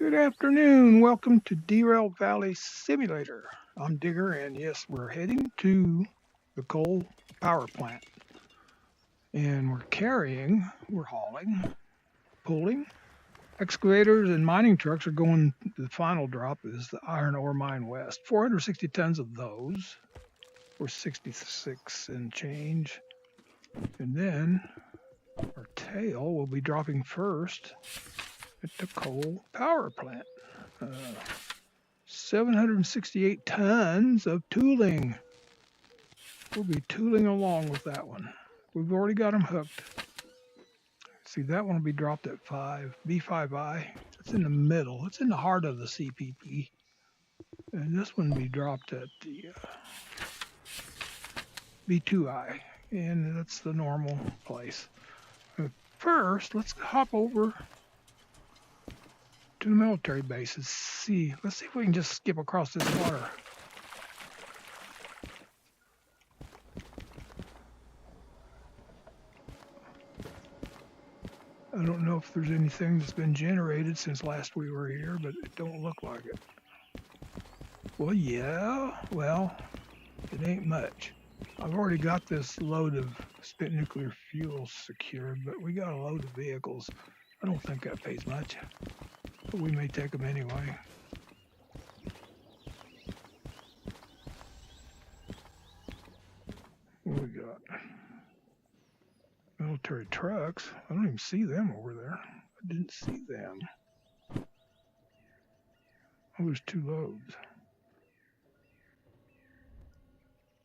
Good afternoon. Welcome to Derail Valley Simulator. I'm Digger, and yes, we're heading to the coal power plant. And we're hauling, pulling. Excavators and mining trucks are going, the final drop is the Iron Ore Mine West. 460 tons of those, or 66 and change. And then our tail will be dropping first at the coal power plant. 768 tons of tooling. We'll be tooling along with that one. We've already got them hooked. See, that one will be dropped at 5, B5I. It's in the middle. It's in the heart of the CPP. And this one will be dropped at the B2I. And that's the normal place. First, let's hop over to the military bases. Let's see if we can just skip across this water. I don't know if there's anything that's been generated since last we were here, but it don't look like it. Well, yeah, it ain't much. I've already got this load of spent nuclear fuel secured, but we got a load of vehicles. I don't think that pays much, but we may take them anyway. What we got? Military trucks. I don't even see them over there. I didn't see them. Oh, there's 2 loads.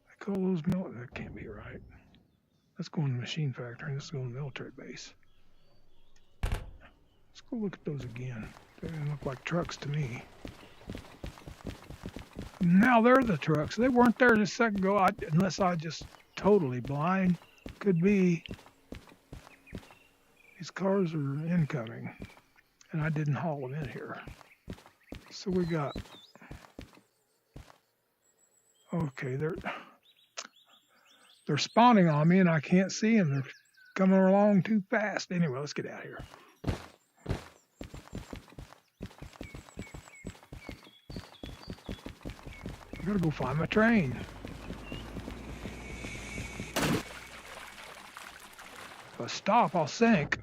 I call those military. That can't be right. Let's go in the machine factory. Let's go in the military base. Let's go look at those again. They didn't look like trucks to me. Now they're the trucks. They weren't there just a second ago, unless I just totally blind. Could be. These cars are incoming, and I didn't haul them in here. So we got, okay, they're spawning on me, and I can't see them. They're coming along too fast. Anyway, let's get out of here. I gotta go find my train. If I stop, I'll sink.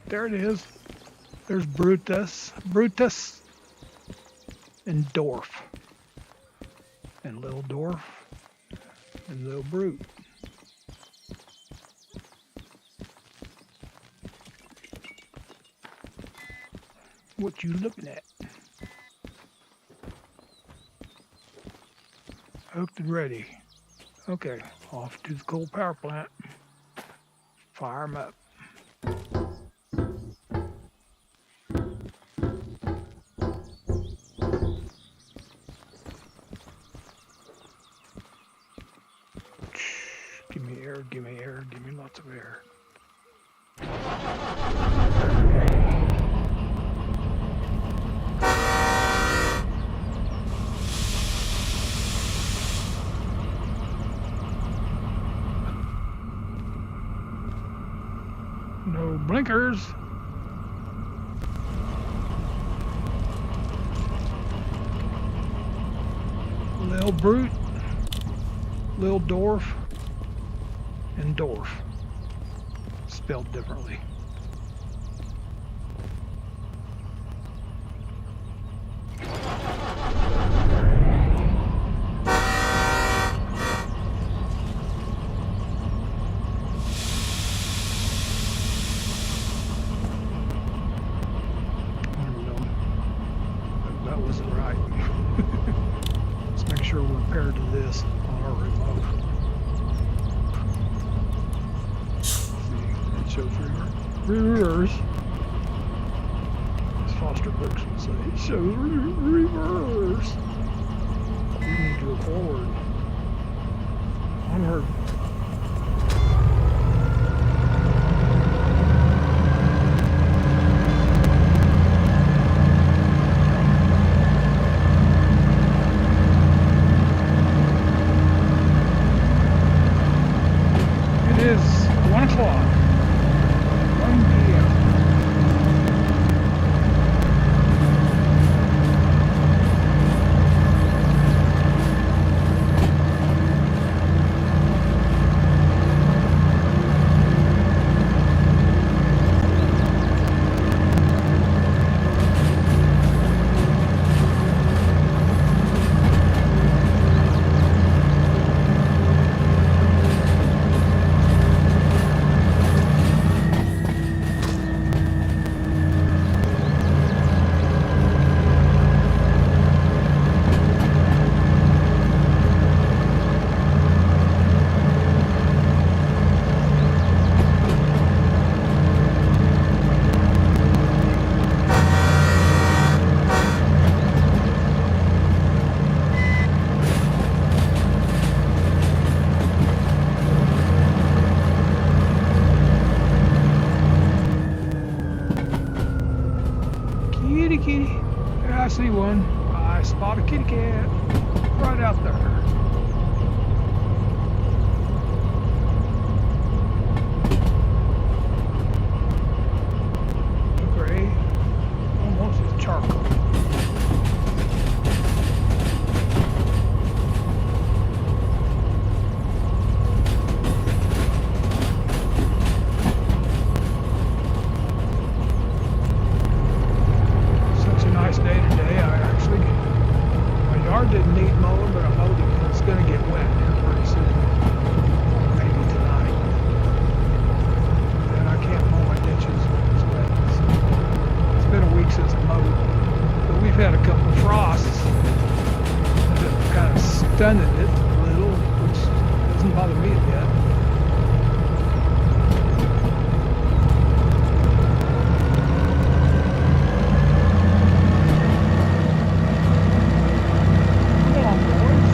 There it is. There's Brutus, and Dorf, and Little Dorf, and Little Brute. What you looking at? Hooked and ready. Okay, off to the coal power plant. Fire 'em up. Give me air, give me air, give me lots of air. No blinkers. Lil Brute, Lil Dorf, and Dorf, spelled differently. That wasn't right. Let's make sure we're paired to this on our remote. It shows reverse. As Foster Brooks would say, it shows reverse. We need to go forward. Onward. It is 1 o'clock. see one. I spot a kitty cat right out there. Gray, almost as charcoal. Such a nice day today. My yard didn't need mowing, but I mowed it because it's going to get wet here pretty soon. Maybe tonight. And I can't mow my ditches when it's wet. So it's been a week since I mowed. But we've had a couple of frosts that kind of stunted it a little, which doesn't bother me a bit. Come on, boys.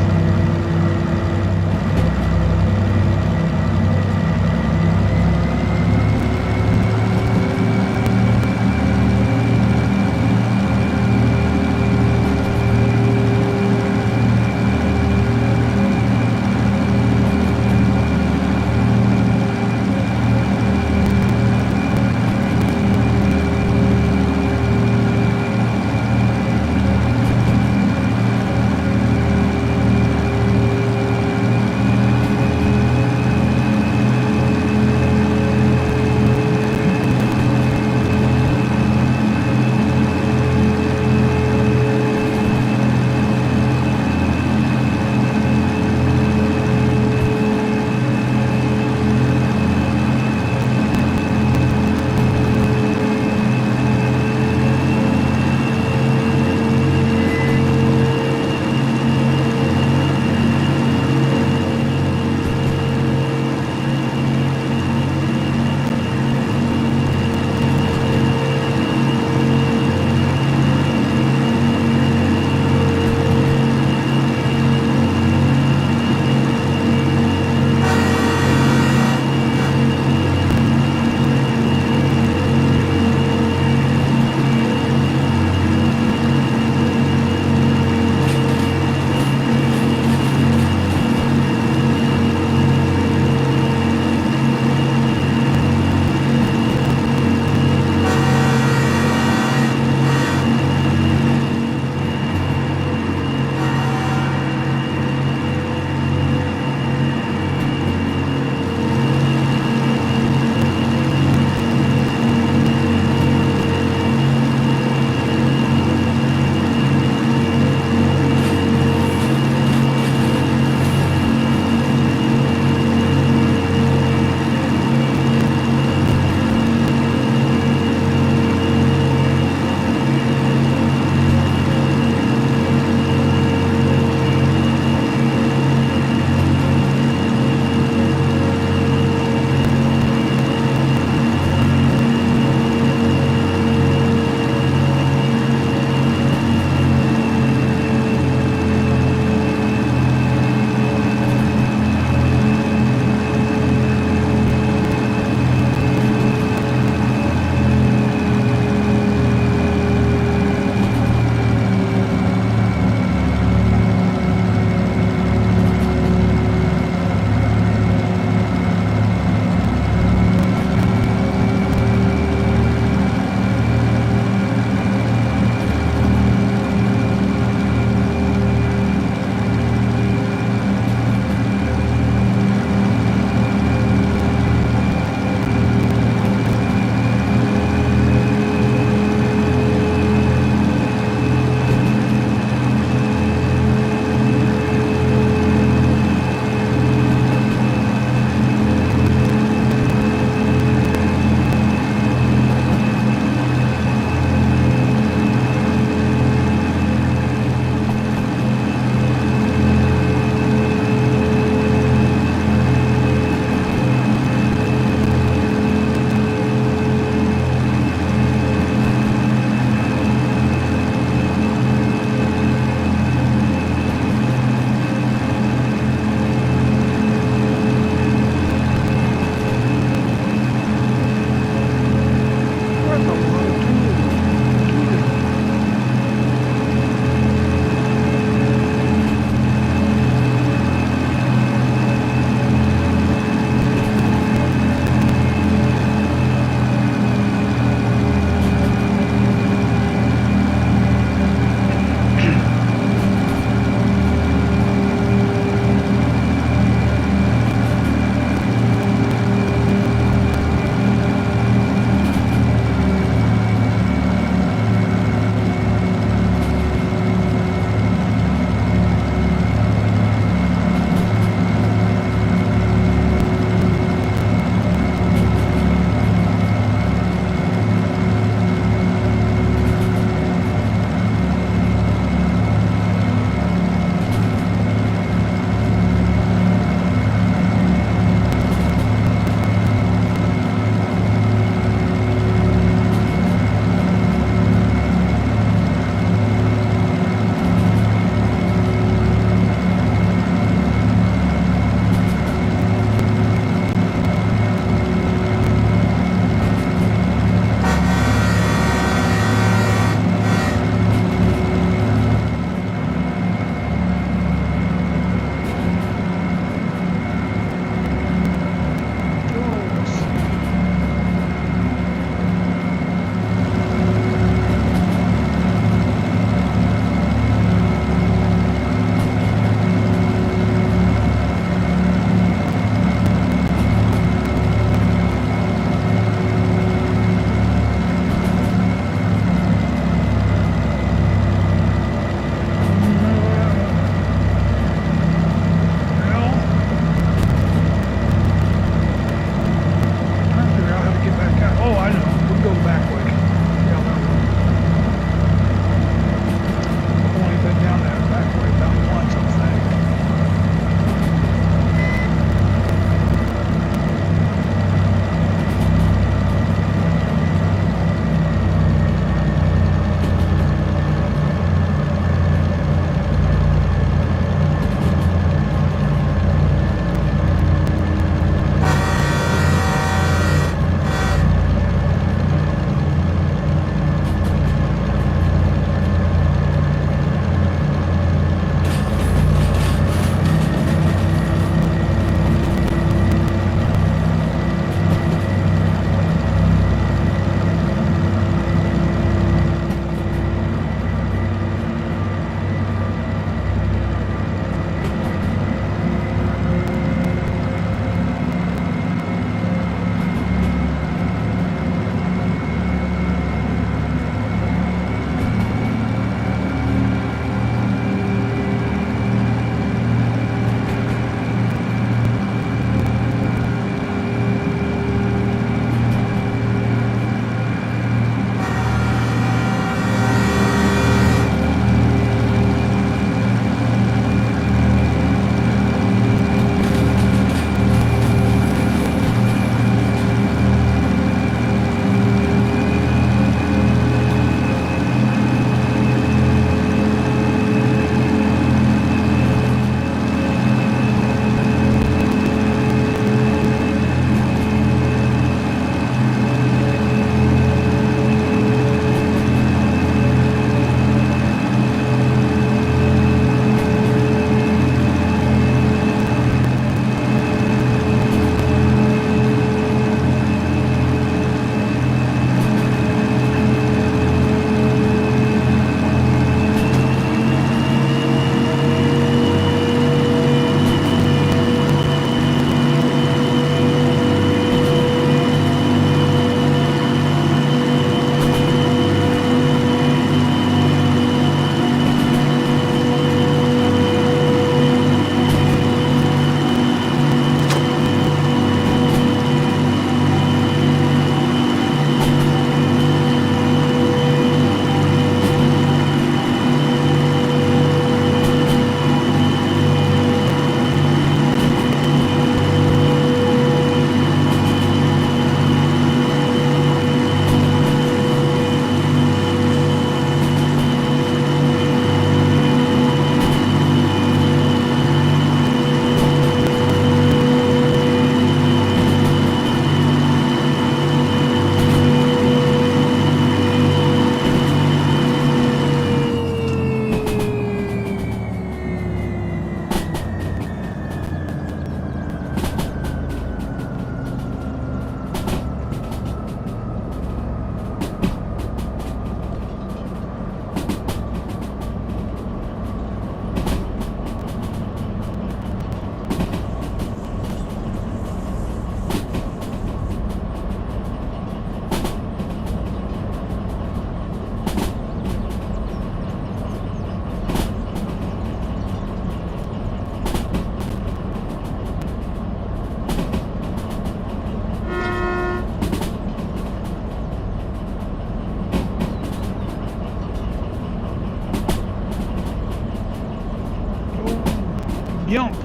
Jump.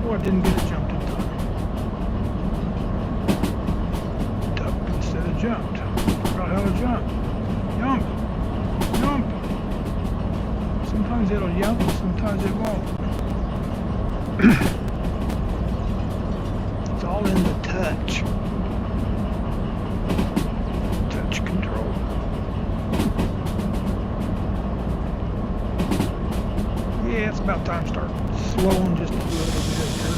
Oh, I didn't get it jumped in time. Ducked instead of jumped. Forgot how to jump. Jump. Jump. Sometimes it'll jump, sometimes it won't. It's all in the touch. Touch control. Yeah, it's about time to start slowing just a little bit here.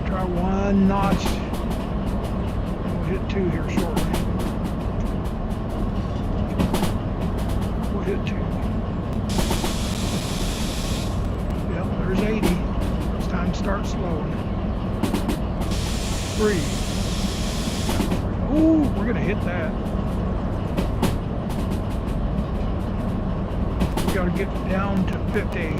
Try one notch. We'll hit 2 here shortly. We'll hit 2. Yep, there's 80. It's time to start slowing. 3. Ooh, we're gonna hit that. We gotta get down to 50.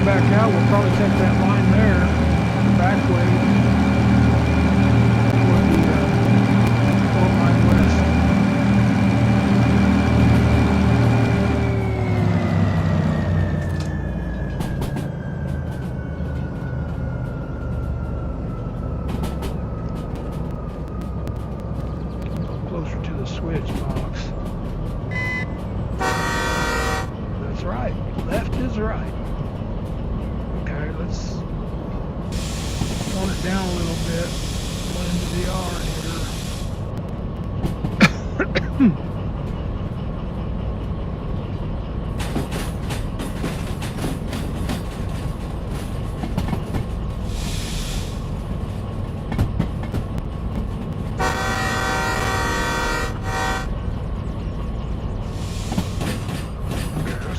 come back out, we'll probably take that line there, the back way, toward the oil mine west. Closer to the switch box. That's right. Left is right. Okay, let's tone it down a little bit. Going into the R here.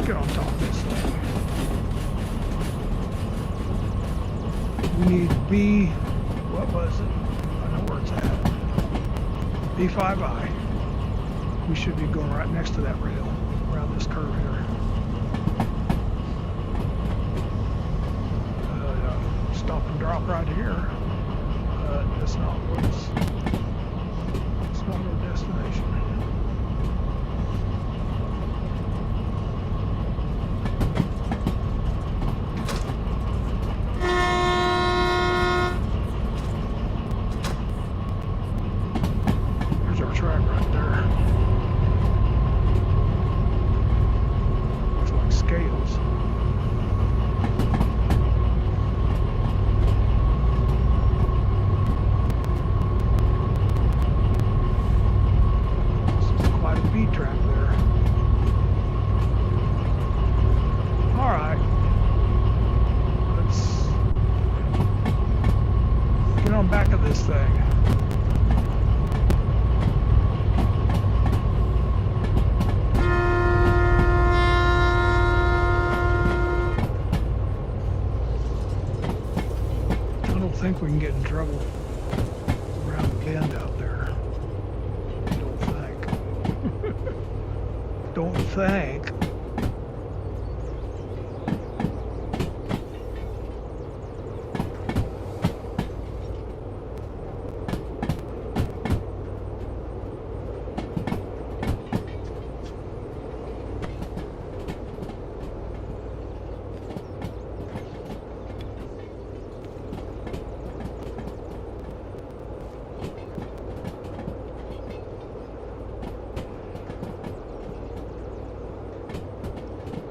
Get on top of this thing. We need B, what was it? I know where it's at. B5I. We should be going right next to that rail, around this curve here. Stop and drop right here. That's not what's, it's not our destination. Track right there. Looks like scales. This is quite a beat track there. Alright. Let's get on back of this thing. I think we can get in trouble around the bend out there. Don't think. Don't think.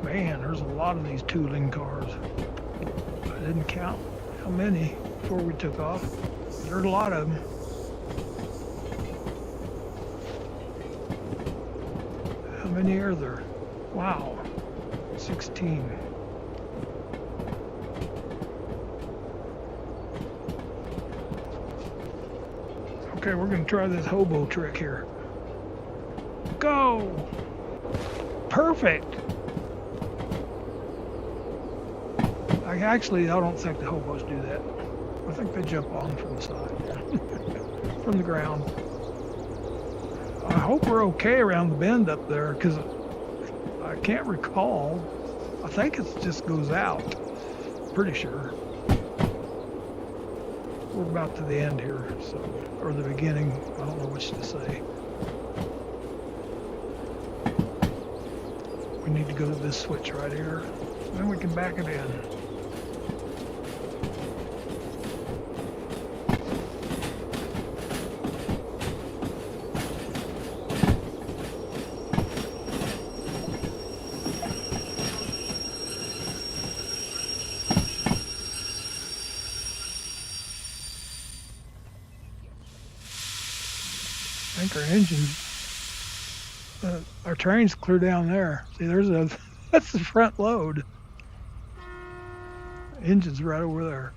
Man, there's a lot of these tooling cars. I didn't count how many before we took off. There's a lot of them. How many are there? Wow, 16. Okay, we're gonna try this hobo trick here. Go! Perfect! I don't think the hobos do that. I think they jump on from the side, from the ground. I hope we're okay around the bend up there, because I can't recall. I think it just goes out. Pretty sure. We're about to the end here, so, or the beginning. I don't know which to say. We need to go to this switch right here. Then we can back it in. I think our engine, our train's clear down there. See, there's a, that's the front load. Engine's right over there.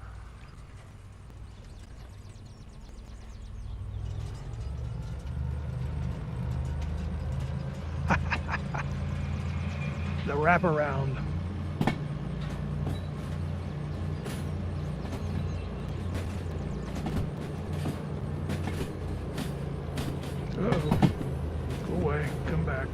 The wraparound. Uh-oh. Go away. Come back.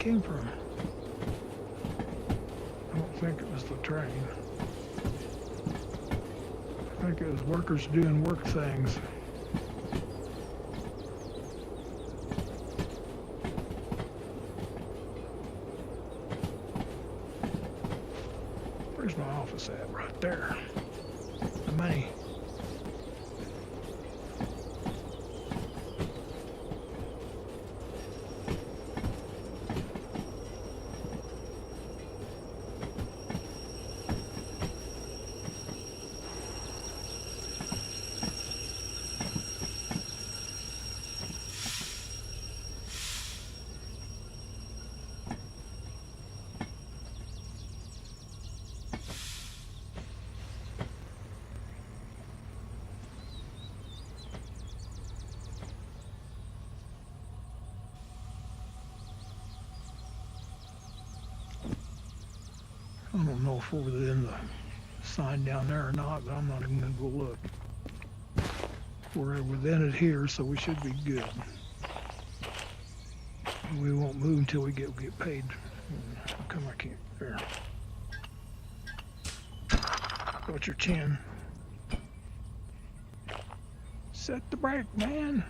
came from. I don't think it was the train. I think it was workers doing work things. Where's my office at? Right there. The money. I don't know if we're within the sign down there or not, but I'm not even going to go look. We're within it here, so we should be good. We won't move until we get paid. How come I can't? There. What's your chin? Set the brake, man.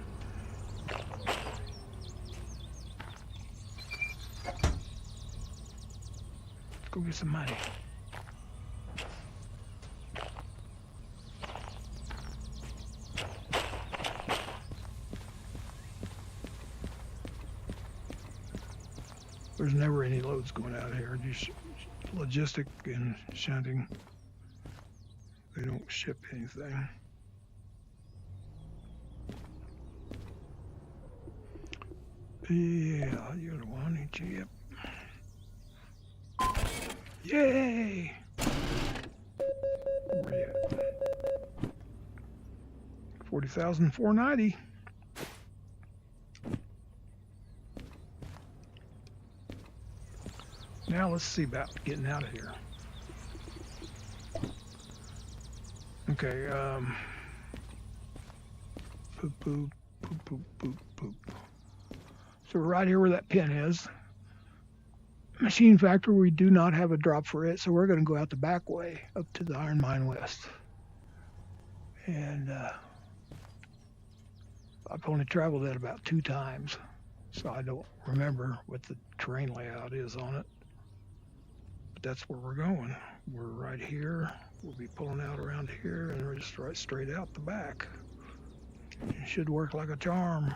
Go get some money. There's never any loads going out here. Just logistic and shunting. They don't ship anything. Yeah, you're the one, ain't you? Yep. Yay! Where you at? 40,490. Now let's see about getting out of here. Okay, poop, poop, poop, poop, poop, poop. So we're right here where that pin is. Machine factory, we do not have a drop for it, so we're going to go out the back way up to the Iron Mine West. And I've only traveled that about 2 times, so I don't remember what the terrain layout is on it. But that's where we're going. We're right here. We'll be pulling out around here, and we're just right straight out the back. It should work like a charm.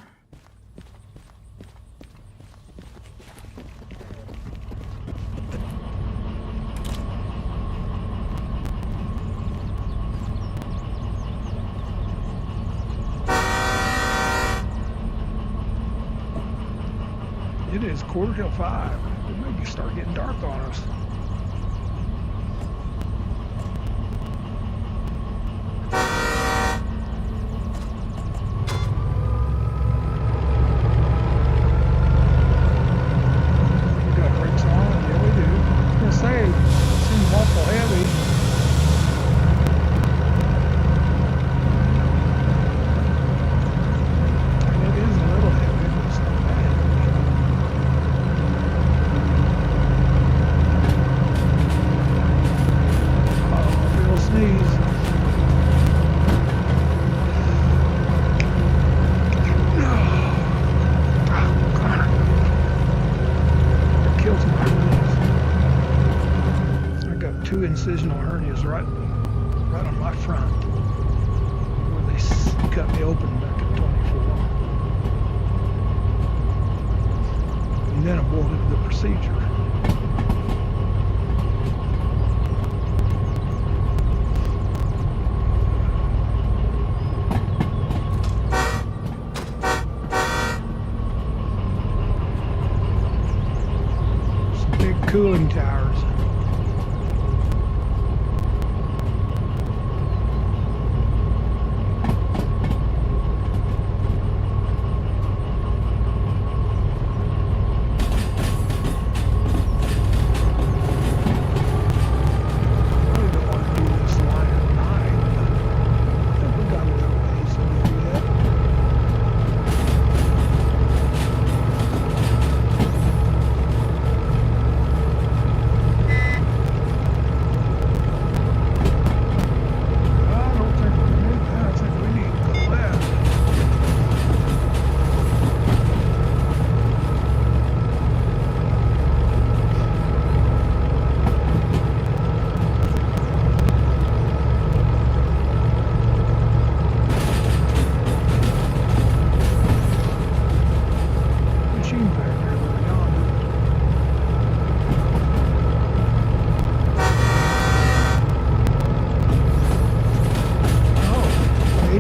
It is 4:45. It may start getting dark on us. We got brakes on? Yeah, we do. I was gonna say, it seems awful heavy. Incisional hernias right on my front where they cut me open back in 24 and then aborted the procedure. Some big cooling towers.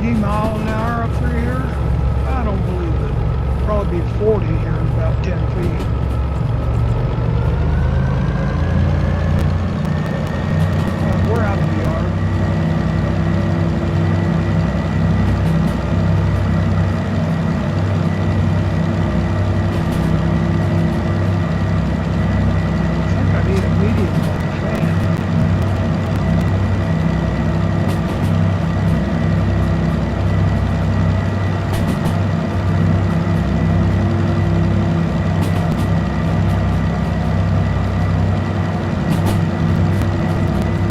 80 mile an hour up through here? I don't believe it. Probably be 40 here in about 10 feet. We're out of the yard. I think I need a medium fan.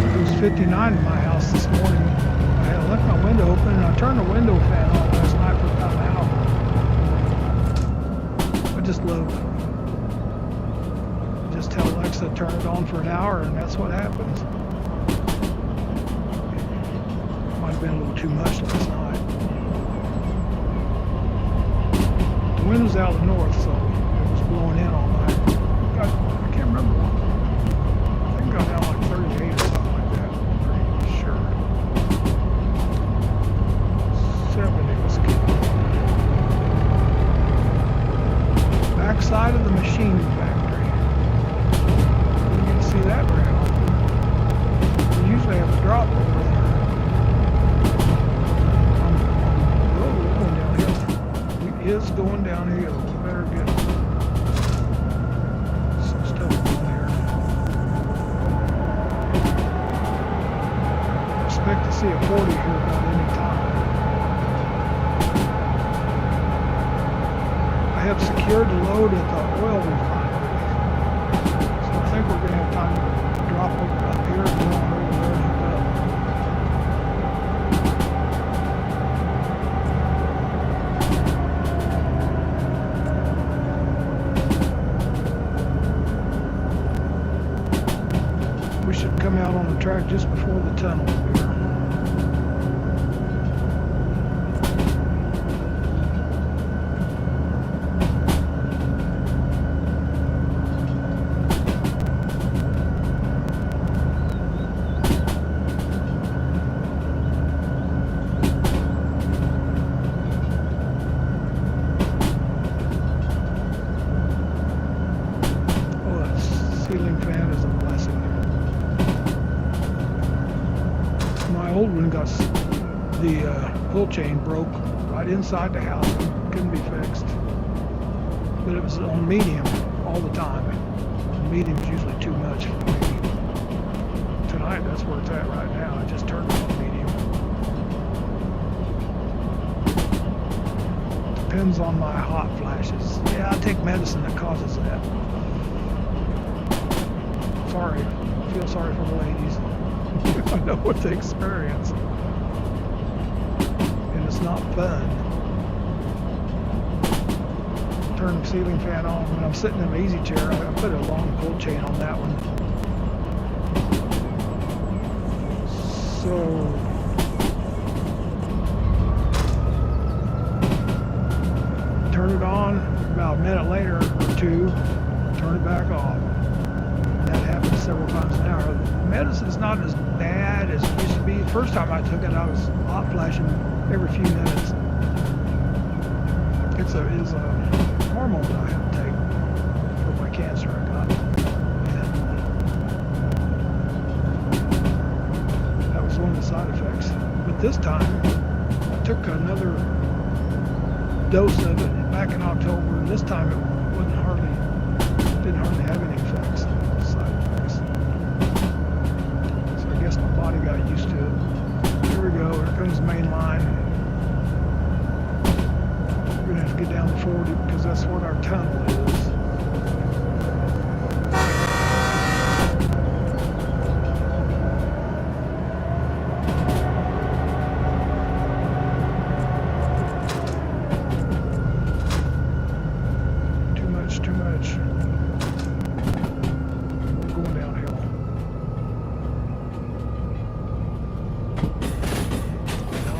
It was 59 in my house this morning. I had left my window open and I turned the window fan on last night for about an hour. I just love just tell Alexa to turn it on for an hour and that's what happens. Might have been a little too much last night. The wind was out of the north, so it was blowing in all night. I can't remember what. I think it got down like 38 or something like that. I'm pretty sure. 70 was good. Backside of the machine factory. You can see that very often. We usually have a drop over there. Going downhill. It is going downhill. We better get some stuff in there. Expect to see a 40 here about any time. I have secured the load at the oil refinery. So I think we're going to have time to drop up here and go over there and hook up. We should come out on the track just before the tunnel here. Oh, that ceiling fan is a blessing. My old one got the pull chain broke right inside the house. Couldn't be fixed. But it was on medium all the time. Medium is usually too much for me. Tonight, that's where it's at right now. I just turned it on medium. Depends on my hot flashes. Yeah, I take medicine that causes that. Sorry. I feel sorry for the ladies. I know what they experience. And it's not fun. Turn the ceiling fan on. When I'm sitting in an easy chair, I put a long pull chain on that one. So turn it on, about a minute later or two, turn it back off. That happens several times an hour. The medicine's not as bad as it used to be. The first time I took it, I was hot flashing every few minutes. It's a hormone that I have to take for my cancer I got. And that was one of the side effects. But this time, I took another dose of it back in October, and this time it didn't hardly have any effects, side effects. So I guess my body got used to it. Here we go, here comes the main line. We're going to have to get down to 40 because that's what our tunnel is. Too much. We're going downhill. No,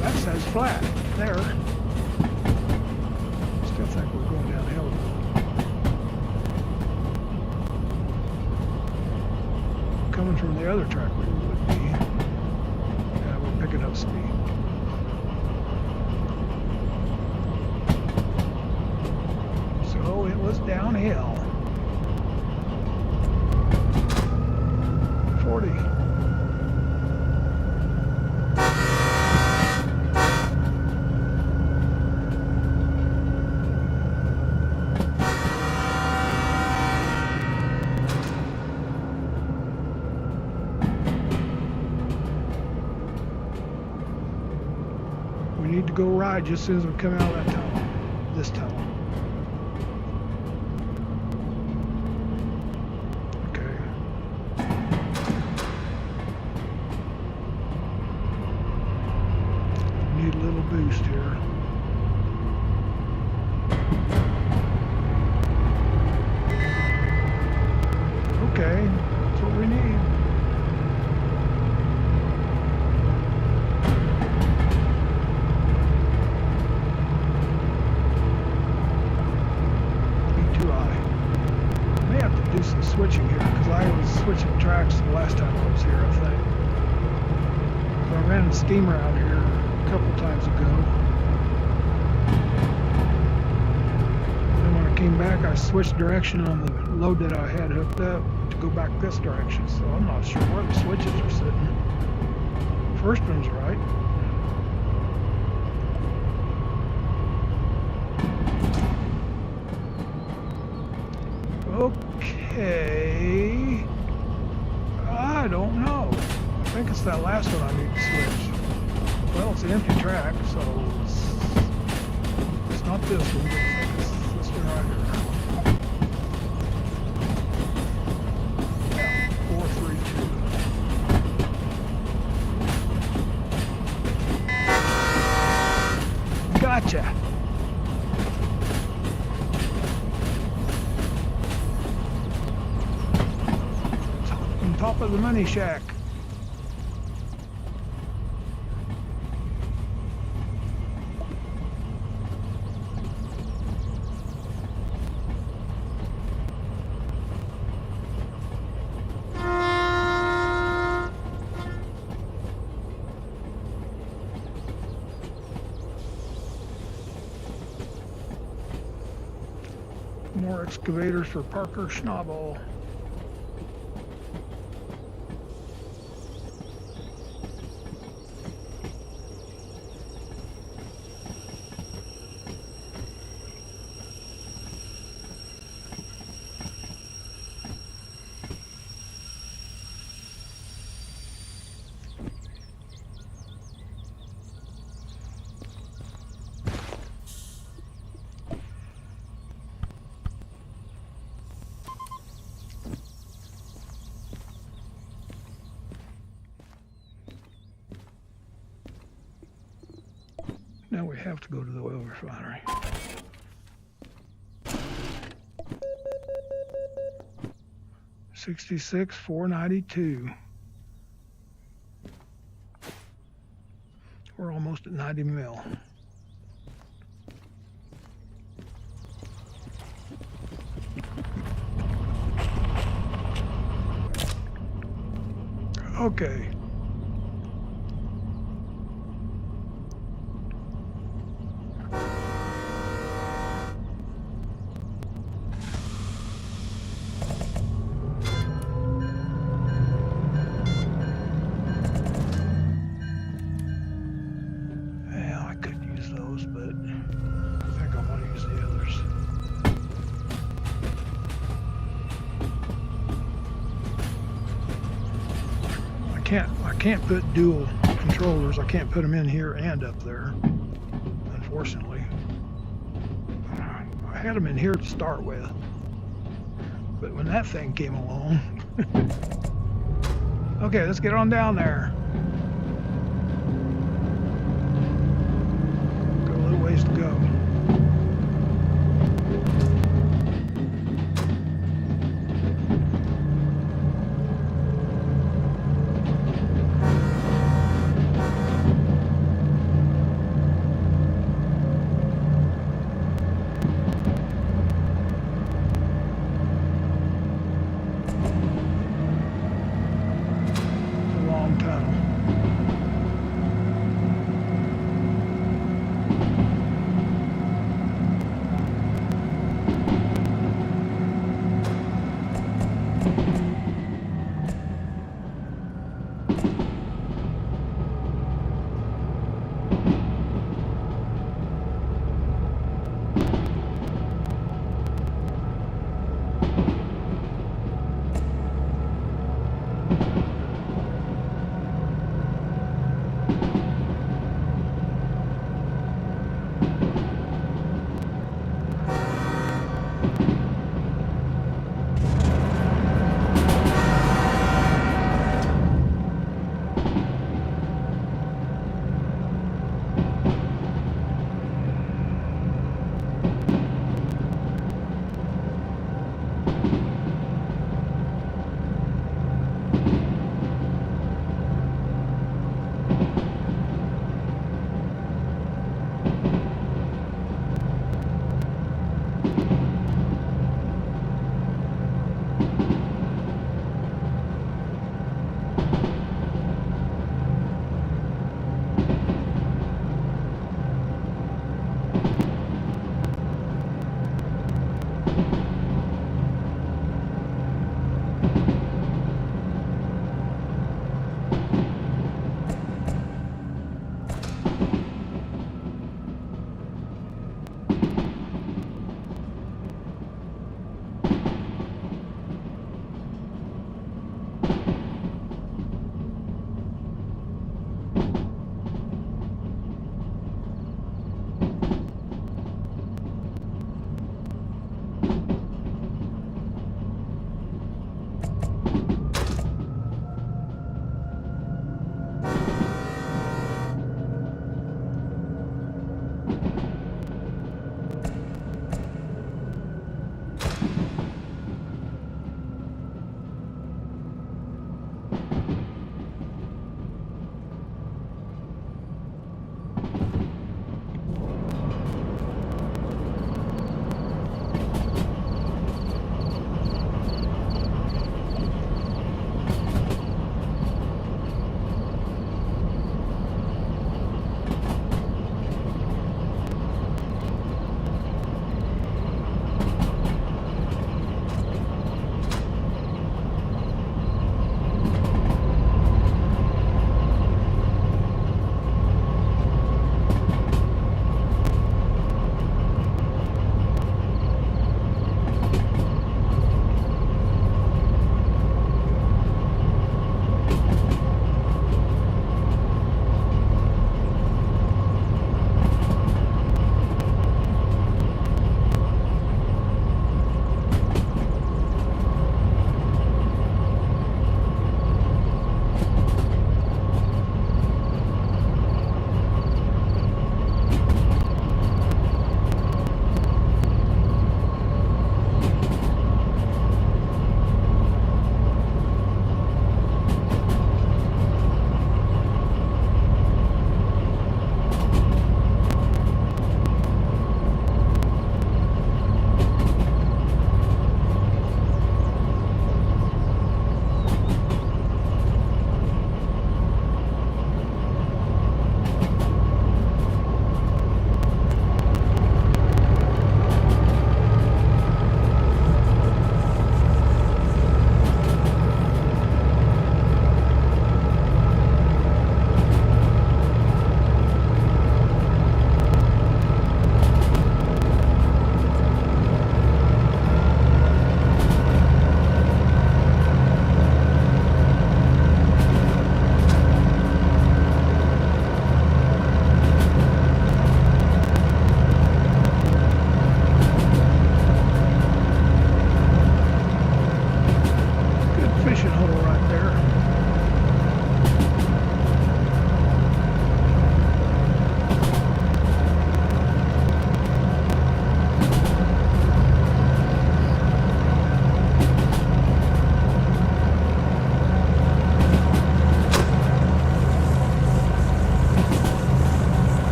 that says flat there. Still think we're going downhill. Coming from the other track we would be. Yeah, we're picking up speed. downhill. 40. We need to go right just as soon as we come out of that tunnel, this tunnel. Okay. Need a little boost here. Okay, that's what we need. Do some switching here because I was switching tracks the last time I was here, I think. So I ran the steamer out here a couple times ago. Then when I came back, I switched direction on the load that I had hooked up to go back this direction. So I'm not sure where the switches are sitting. First one's right. Okay, I don't know. I think it's that last one I need to switch. Well, it's an empty track, so it's not this one, but I think it's this one right here. Yeah, 432. Gotcha. Top of the money shack. More excavators for Parker Schnabel. Now we have to go to the oil refinery. $66,492. We're almost at 90 mil. Okay. I can't put dual controllers. I can't put them in here and up there, unfortunately. I had them in here to start with, but when that thing came along, okay, let's get on down there. Got a little ways to go. Tunnel.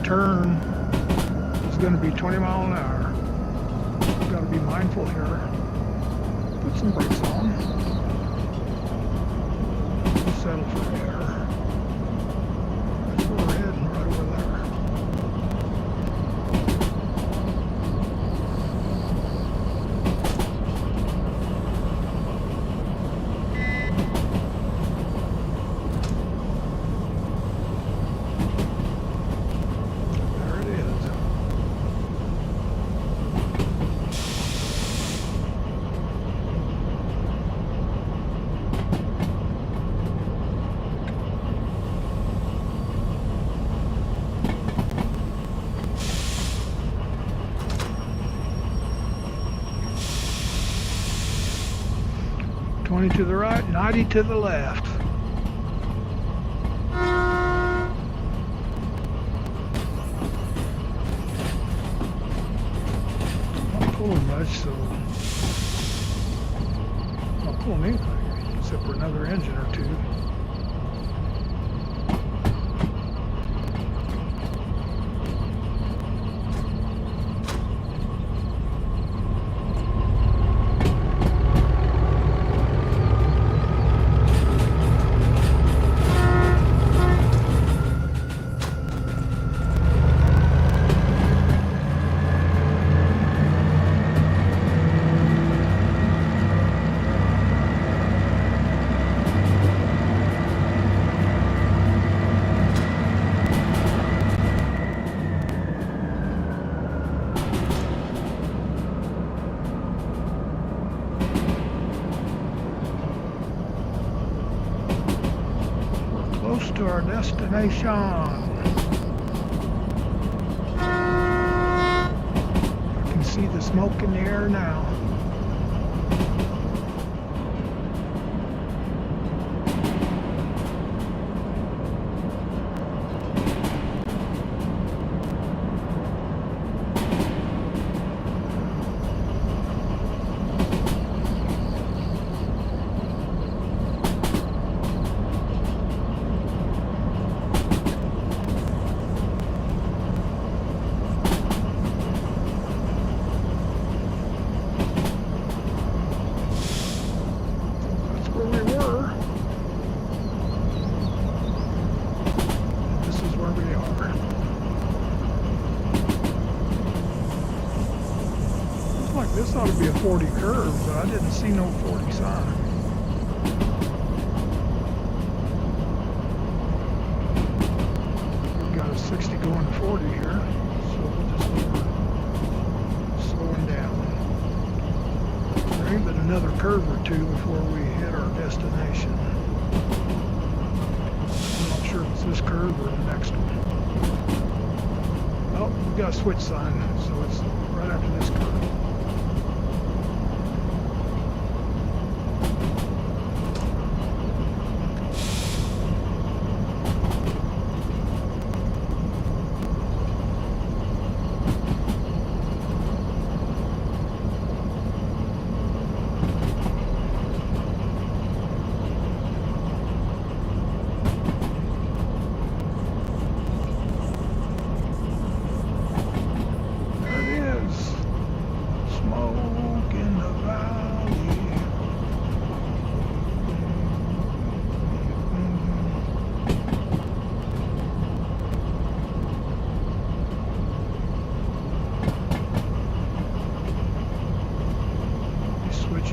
turn is going to be 20 miles an hour. We've got to be mindful here. Put some brakes on. Settle for air. That's where we're heading, right over there. There it is. To the right, 90 to the left. Not pulling much, so not pulling anything except for another engine or two. Close to our destination. I can see the smoke in the air now. This ought to be a 40 curve, but I didn't see no 40 sign. We've got a 60 going to 40 here, so we'll just slowing down. There ain't but another curve or two before we hit our destination. I'm not sure if it's this curve or the next one. Oh, we've got a switch sign, so it's right after this curve.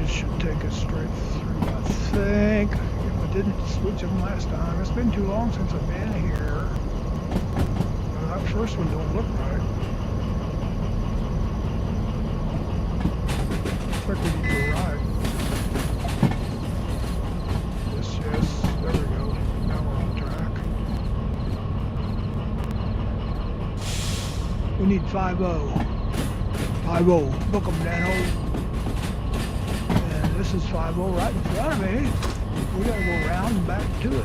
Should take us straight through, I think. If I didn't switch them last time. It's been too long since I've been here. That first one don't look right. Looks like we need to go right. Yes, there we go. Now we're on track. We need 5-0. 5-0. Book them, Dano. This is 5-0 right in front of me. We gotta go around and back to it.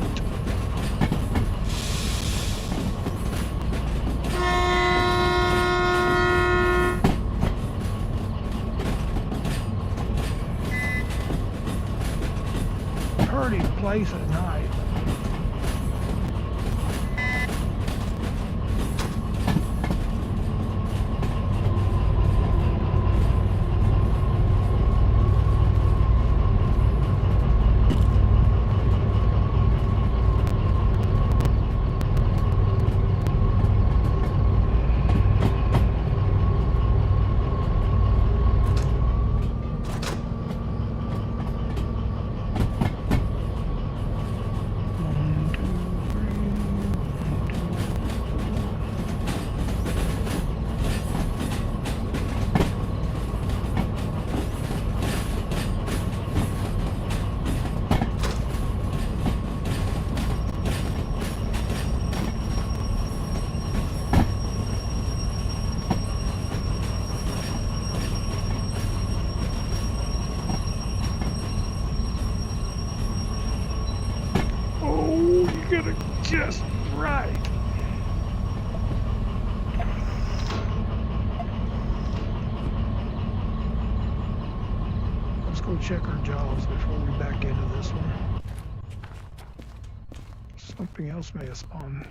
Pretty place at night. check our jaws before we back into this one. Something else may have spawned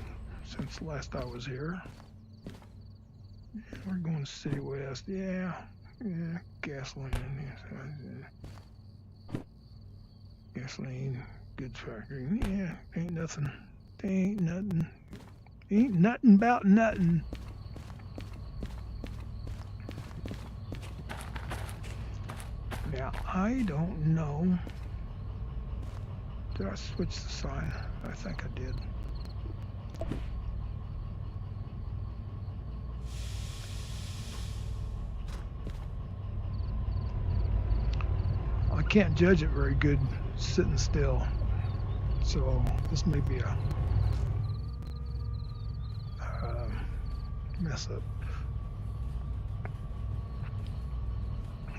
since last I was here. We're going city west. Yeah, gasoline. Gasoline, goods factory. Yeah, ain't nothing. Ain't nothing. Ain't nothing about nothing. Now, I don't know. Did I switch the sign? I think I did. I can't judge it very good sitting still. So this may be a mess up.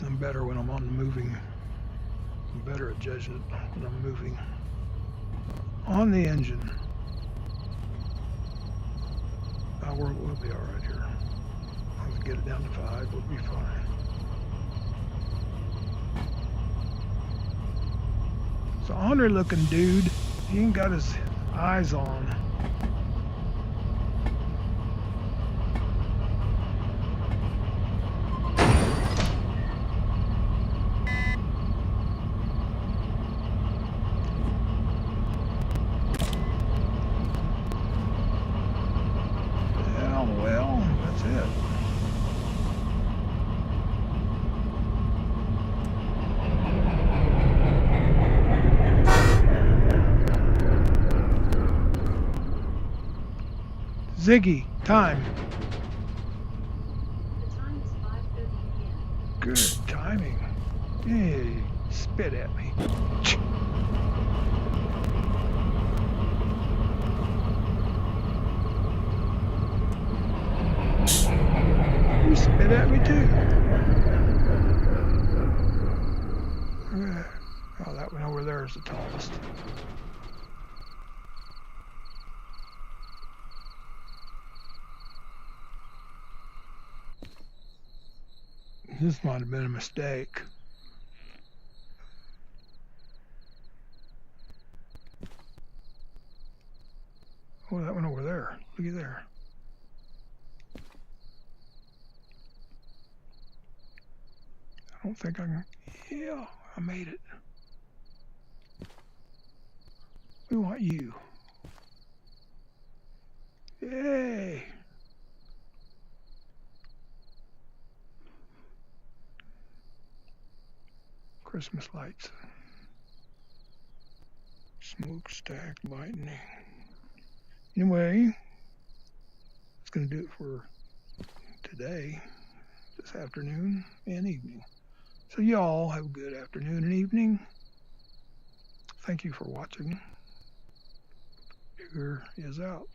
I'm better when I'm on the moving. I'm better at judging it when I'm moving. On the engine. We'll be all right here. I'm gonna get it down to 5. We'll be fine. It's an ornery looking dude. He ain't got his eyes on. Well, that's it. Ziggy, time. The time is 5:30 p.m. Good timing. Hey, spit at me. You spit at me too. Oh, that one over there is the tallest. This might have been a mistake. Oh, that one over there. Look at there. I don't think I can. Yeah, I made it. We want you. Yay! Christmas lights. Smokestack lightning. Anyway, it's going to do it for today, this afternoon and evening. So y'all have a good afternoon and evening. Thank you for watching. Digger is out.